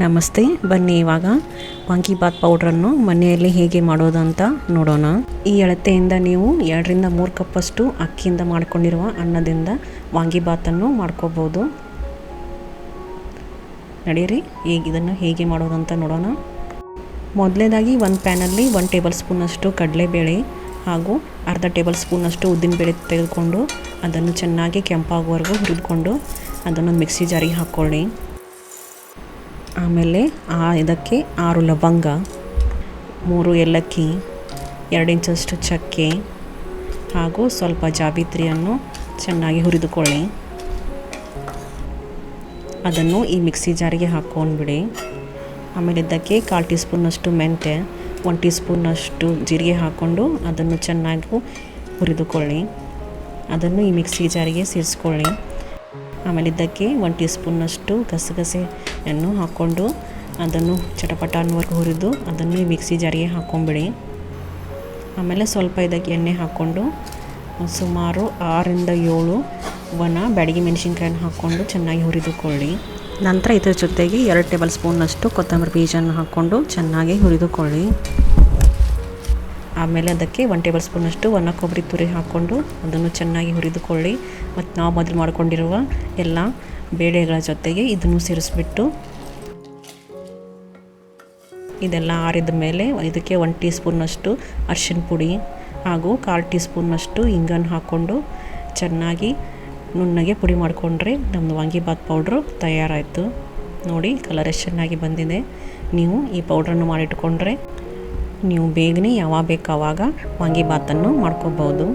ನಮಸ್ತೆ, ಬನ್ನಿ ಇವಾಗ ವಾಂಗಿಬಾತ್ ಪೌಡ್ರನ್ನು ಮನೆಯಲ್ಲಿ ಹೇಗೆ ಮಾಡೋದು ಅಂತ ನೋಡೋಣ. ಈ ಅಳತೆಯಿಂದ ನೀವು 2ರಿಂದ 3 ಕಪ್ಪಷ್ಟು ಅಕ್ಕಿಯಿಂದ ಮಾಡಿಕೊಂಡಿರುವ ಅನ್ನದಿಂದ ವಾಂಗಿಬಾತನ್ನು ಮಾಡ್ಕೋಬೋದು. ನಡೀರಿ ಇದನ್ನು ಹೇಗೆ ಮಾಡೋದು ಅಂತ ನೋಡೋಣ. ಮೊದಲನೇದಾಗಿ ಒಂದು ಪ್ಯಾನಲ್ಲಿ 1 ಟೇಬಲ್ ಸ್ಪೂನಷ್ಟು ಕಡಲೆಬೇಳೆ ಹಾಗೂ ಅರ್ಧ ಟೇಬಲ್ ಸ್ಪೂನಷ್ಟು ಉದ್ದಿನಬೇಳೆ ತೆಗೆದುಕೊಂಡು ಅದನ್ನು ಚೆನ್ನಾಗಿ ಕೆಂಪಾಗುವವರೆಗೂ ಹುರಿದುಕೊಂಡು ಅದನ್ನು ಮಿಕ್ಸಿ ಜಾರಿಗೆ ಹಾಕ್ಕೊಳ್ಳಿ. ಆಮೇಲೆ ಇದಕ್ಕೆ 6 ಲವಂಗ, 3 ಏಲಕ್ಕಿ, 2 ಇಂಚಷ್ಟು ಚಕ್ಕೆ ಹಾಗೂ ಸ್ವಲ್ಪ ಜಾವಿತ್ರಿಯನ್ನು ಚೆನ್ನಾಗಿ ಹುರಿದುಕೊಳ್ಳಿ. ಅದನ್ನು ಈ ಮಿಕ್ಸಿ ಜಾರಿಗೆ ಹಾಕ್ಕೊಂಡ್ಬಿಡಿ. ಆಮೇಲೆ ಇದಕ್ಕೆ 1/4 ಟೀ ಸ್ಪೂನಷ್ಟು ಮೆಂತ್ಯ, 1 ಟೀ ಸ್ಪೂನಷ್ಟು ಜೀರಿಗೆ ಹಾಕ್ಕೊಂಡು ಅದನ್ನು ಚೆನ್ನಾಗಿ ಹುರಿದುಕೊಳ್ಳಿ. ಅದನ್ನು ಈ ಮಿಕ್ಸಿ ಜಾರಿಗೆ ಸೇರಿಸ್ಕೊಳ್ಳಿ. ಆಮೇಲೆ ಇದಕ್ಕೆ 1 ಟೀ ಸ್ಪೂನಷ್ಟು ಗಸಗಸೆಯನ್ನು ಹಾಕ್ಕೊಂಡು ಅದನ್ನು ಚಟಪಟ ಅನ್ನುವರೆಗೂ ಹುರಿದು ಅದನ್ನು ಈ ಮಿಕ್ಸಿ ಜಾರಿಗೆ ಹಾಕ್ಕೊಂಬಿಡಿ. ಆಮೇಲೆ ಸ್ವಲ್ಪ ಇದಕ್ಕೆ ಎಣ್ಣೆ ಹಾಕ್ಕೊಂಡು ಸುಮಾರು 6ರಿಂದ 7 ಒಣ ಬ್ಯಾಡಗಿ ಮೆಣಸಿನ್ಕಾಯನ್ನು ಹಾಕ್ಕೊಂಡು ಚೆನ್ನಾಗಿ ಹುರಿದುಕೊಳ್ಳಿ. ನಂತರ ಇದರ ಜೊತೆಗೆ 2 ಟೇಬಲ್ ಸ್ಪೂನಷ್ಟು ಕೊತ್ತಂಬರಿ ಬೀಜನ ಹಾಕ್ಕೊಂಡು ಚೆನ್ನಾಗಿ ಹುರಿದುಕೊಳ್ಳಿ. ಆಮೇಲೆ ಅದಕ್ಕೆ 1 ಟೇಬಲ್ ಸ್ಪೂನಷ್ಟು ಒಣ ಕೊಬ್ಬರಿ ತುರಿ ಹಾಕ್ಕೊಂಡು ಅದನ್ನು ಚೆನ್ನಾಗಿ ಹುರಿದುಕೊಳ್ಳಿ. ಮತ್ತು ನಾವು ಮೊದಲು ಮಾಡ್ಕೊಂಡಿರುವ ಎಲ್ಲ ಬೇಳೆಗಳ ಜೊತೆಗೆ ಇದನ್ನು ಸೇರಿಸ್ಬಿಟ್ಟು ಇದೆಲ್ಲ ಆರಿದ ಮೇಲೆ ಇದಕ್ಕೆ 1 ಟೀ ಸ್ಪೂನಷ್ಟು ಅರಿಶಿನ ಪುಡಿ ಹಾಗೂ 1/4 ಟೀ ಸ್ಪೂನಷ್ಟು ಇಂಗನ್ನು ಹಾಕ್ಕೊಂಡು ಚೆನ್ನಾಗಿ ನುಣ್ಣಗೆ ಪುಡಿ ಮಾಡಿಕೊಂಡ್ರೆ ನಮ್ಮದು ವಾಂಗಿಬಾತ್ ಪೌಡ್ರು ತಯಾರಾಯಿತು. ನೋಡಿ, ಕಲರ್ ಎಷ್ಟು ಚೆನ್ನಾಗಿ ಬಂದಿದೆ. ನೀವು ಈ ಪೌಡ್ರನ್ನು ಮಾಡಿಟ್ಕೊಂಡ್ರೆ ನೀವು ಬೇಗನೆ ಯಾವಾಗ ಬೇಕು ಆವಾಗ ವಾಂಗಿಬಾತನ್ನು ಮಾಡ್ಕೋಬೋದು.